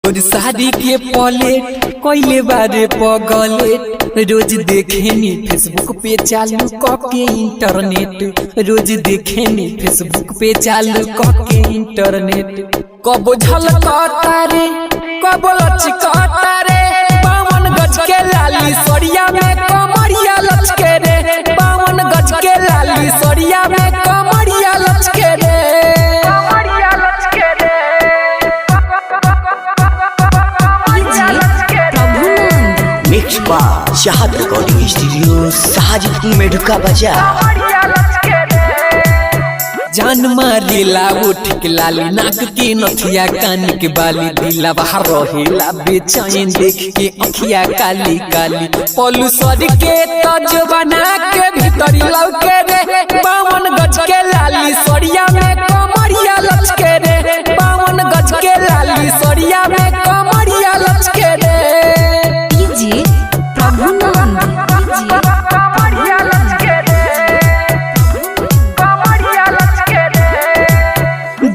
रोज शादी के पलेट कोइले बारे पगलेट रोज देखेनी फेसबुक पे चालू कके इंटरनेट रोज देखेनी फेसबुक पे चालू कके इंटरनेट कब झलकता रे कब लचकता रे 52 गज के लाली सरिया में कमरिया लचके रे 52 गज के लाली सरिया में कमरिया लचके रे चाहत रिकॉर्डिंग स्टूडियो साजिद मेढका बाजार जान मारेला उठ के लाली नाक के नथिया कान के बाली दिला बाहर रहेला बेचैन देख के अखिया काली काली पलूसर के तज बना के भीतरी लौके रे 52 गज के लाली सरिया में कमरिया लचके रे 52 गज के लाली सरिया में कमरिया लचके रे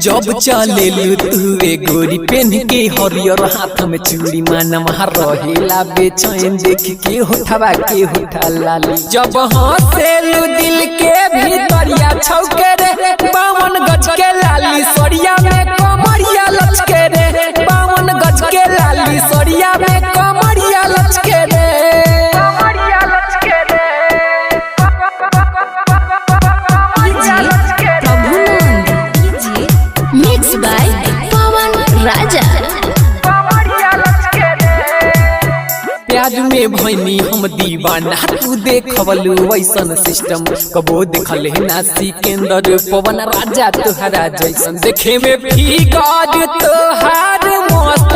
जब चले तुए गोरी पेन के हरियर हाथ में चूड़ी मानवा रहेला बेचैन देख के होठवा के होठा लाली जब हंसेलू दिल के भीतरिया छौके रे 52 गज के लाली सरिया में कमरिया लचके रे 52 गज के लाली सरिया में कमरिया लचके रे प्याज में भैनी हम दीवाना तू देखवलू वैसन सिस्टम कबो देखल है ना सिकंदर पवन राजा तुहरा जैसन देखे में फिगर तोहार मस्त